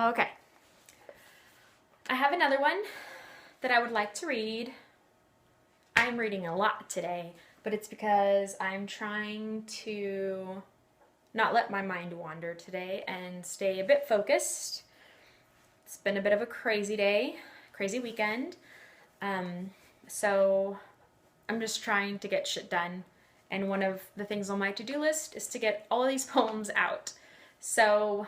Okay. I have another one that I would like to read. I'm reading a lot today, but it's because I'm trying to not let my mind wander today and stay a bit focused. It's been a bit of a crazy day, crazy weekend. So I'm just trying to get shit done. And one of the things on my to-do list is to get all of these poems out. So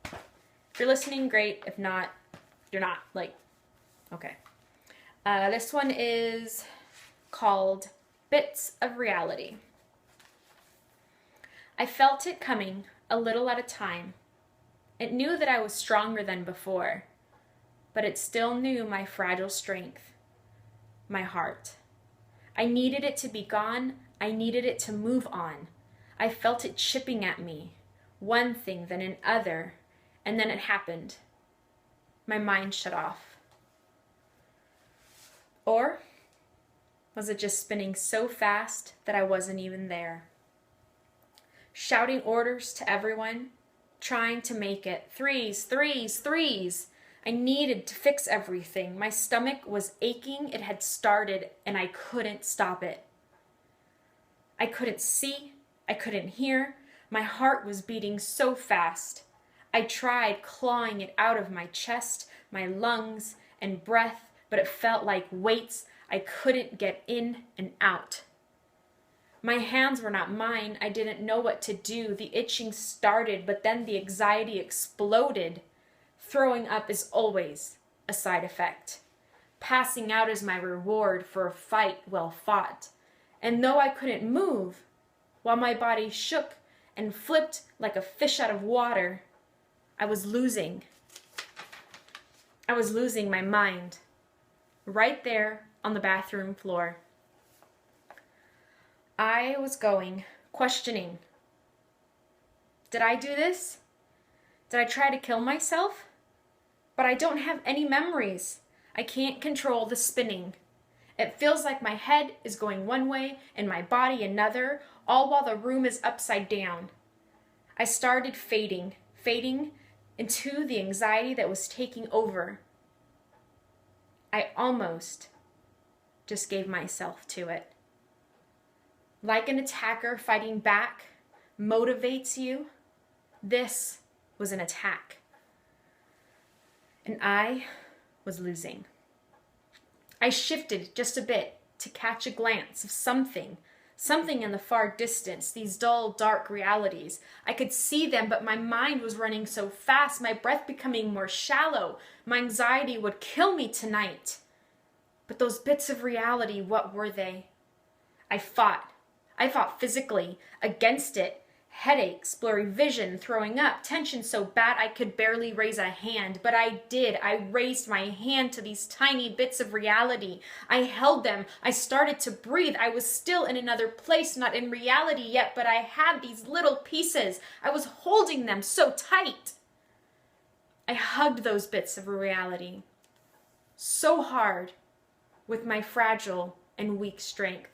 if you're listening, great. If not, you're not. Okay. This one is called Bits of Reality. I felt it coming a little at a time. It knew that I was stronger than before, but it still knew my fragile strength, my heart. I needed it to be gone. I needed it to move on. I felt it chipping at me, one thing then another, and then it happened. My mind shut off. Or was it just spinning so fast that I wasn't even there? Shouting orders to everyone, trying to make it threes, threes, threes. I needed to fix everything. My stomach was aching. It had started and I couldn't stop it. I couldn't see. I couldn't hear. My heart was beating so fast. I tried clawing it out of my chest, my lungs, and breath, but it felt like weights I couldn't get in and out. My hands were not mine. I didn't know what to do. The itching started, but then the anxiety exploded. Throwing up is always a side effect. Passing out is my reward for a fight well fought. And though I couldn't move, while my body shook and flipped like a fish out of water, I was losing. I was losing my mind. Right there on the bathroom floor. I was questioning. Did I do this? Did I try to kill myself? But I don't have any memories. I can't control the spinning. It feels like my head is going one way and my body another, all while the room is upside down. I started fading into the anxiety that was taking over. I almost just gave myself to it. Like an attacker fighting back motivates you, this was an attack. And I was losing. I shifted just a bit to catch a glance of something in the far distance, these dull, dark realities. I could see them, but my mind was running so fast, my breath becoming more shallow. My anxiety would kill me tonight. But those bits of reality, what were they? I fought physically against it. Headaches, blurry vision, throwing up, tension so bad I could barely raise a hand. But I did. I raised my hand to these tiny bits of reality. I held them. I started to breathe. I was still in another place, not in reality yet, but I had these little pieces. I was holding them so tight. I hugged those bits of reality so hard with my fragile and weak strength.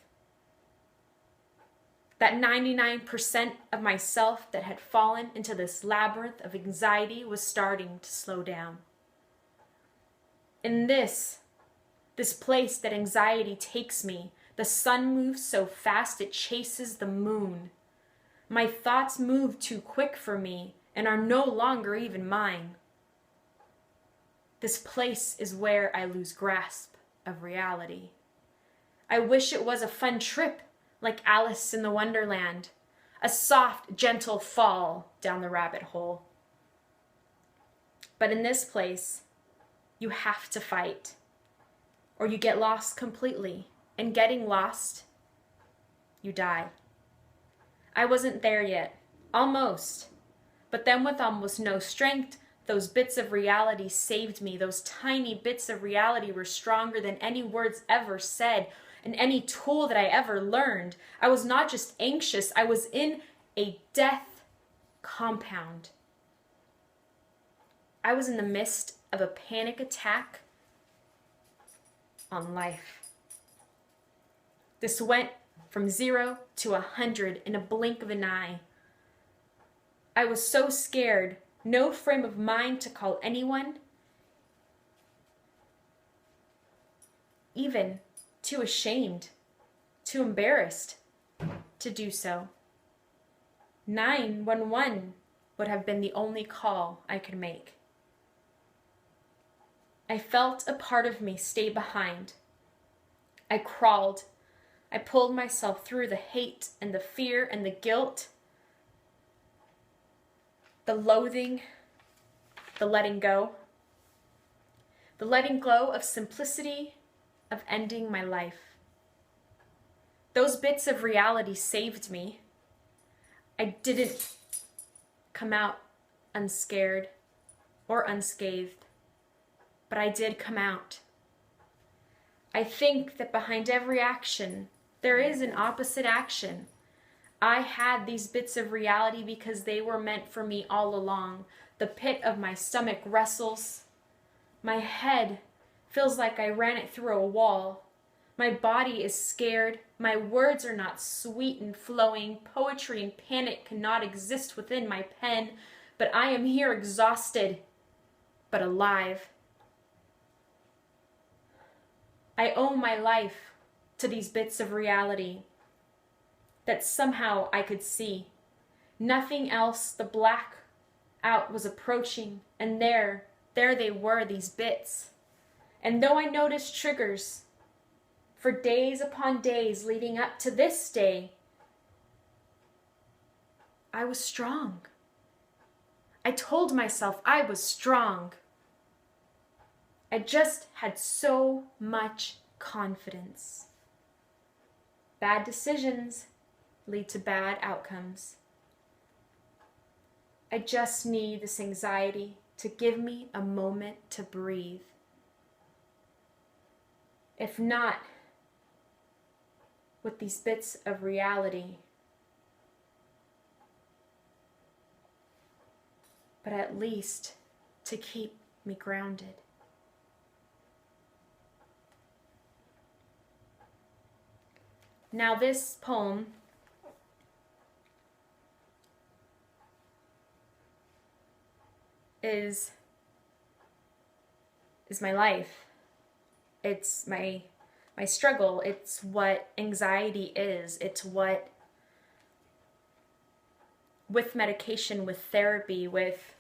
That 99% of myself that had fallen into this labyrinth of anxiety was starting to slow down. In this place that anxiety takes me, the sun moves so fast it chases the moon. My thoughts move too quick for me and are no longer even mine. This place is where I lose grasp of reality. I wish it was a fun trip, like Alice in the Wonderland, a soft, gentle fall down the rabbit hole. But in this place, you have to fight, or you get lost completely, and getting lost, you die. I wasn't there yet, almost, but then with almost no strength, those bits of reality saved me. Those tiny bits of reality were stronger than any words ever said, and any tool that I ever learned. I was not just anxious, I was in a death compound. I was in the midst of a panic attack on life. This went from 0 to 100 in a blink of an eye. I was so scared no frame of mind to call anyone, even too ashamed, too embarrassed to do so. 911 would have been the only call I could make. I felt a part of me stay behind. I crawled. I pulled myself through the hate and the fear and the guilt, the loathing, the letting go of simplicity, of ending my life. Those bits of reality saved me. I didn't come out unscared or unscathed, but I did come out. I think that behind every action, there is an opposite action. I had these bits of reality because they were meant for me all along. The pit of my stomach wrestles. My head feels like I ran it through a wall. My body is scared. My words are not sweet and flowing. Poetry and panic cannot exist within my pen. But I am here exhausted, but alive. I owe my life to these bits of reality that somehow I could see. Nothing else, the blackout was approaching, and there they were, these bits. And though I noticed triggers for days upon days leading up to this day, I was strong. I told myself I was strong. I just had so much confidence. Bad decisions lead to bad outcomes. I just need this anxiety to give me a moment to breathe. If not, with these bits of reality, but at least to keep me grounded. Now this poem is my life. It's my struggle. It's what anxiety is. It's what, with medication, with therapy, with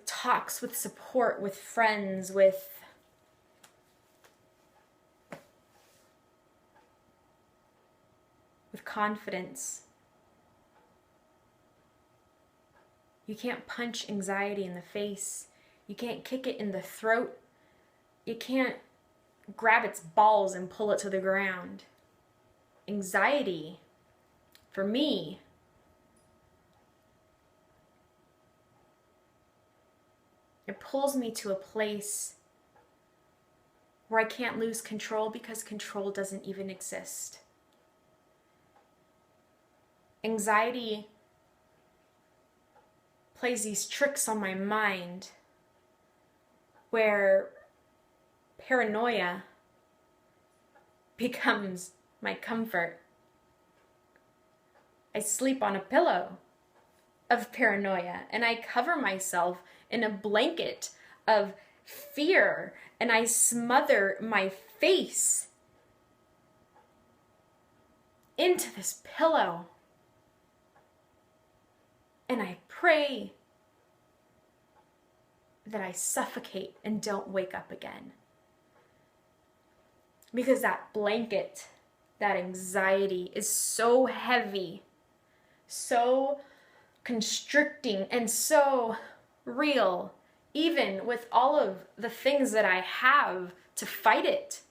talks, with support, with friends, with confidence. You can't punch anxiety in the face. You can't kick it in the throat. You can't grab its balls and pull it to the ground. Anxiety, for me, it pulls me to a place where I can't lose control because control doesn't even exist. Anxiety plays these tricks on my mind where paranoia becomes my comfort. I sleep on a pillow of paranoia and I cover myself in a blanket of fear and I smother my face into this pillow. And I pray that I suffocate and don't wake up again. Because that blanket, that anxiety is so heavy, so constricting, and so real, even with all of the things that I have to fight it.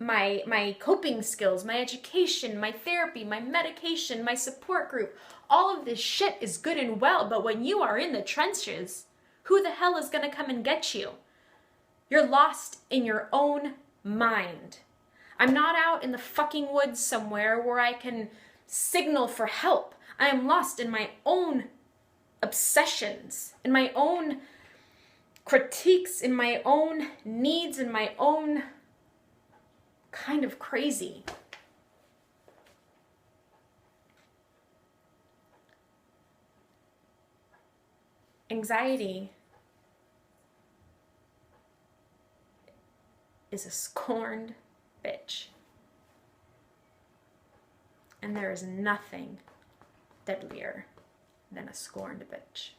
My coping skills, my education, my therapy, my medication, my support group, all of this shit is good and well, but when you are in the trenches, who the hell is gonna come and get you? You're lost in your own mind. I'm not out in the fucking woods somewhere where I can signal for help. I am lost in my own obsessions, in my own critiques, in my own needs, in my own kind of crazy. Anxiety is a scorned bitch. And there is nothing deadlier than a scorned bitch.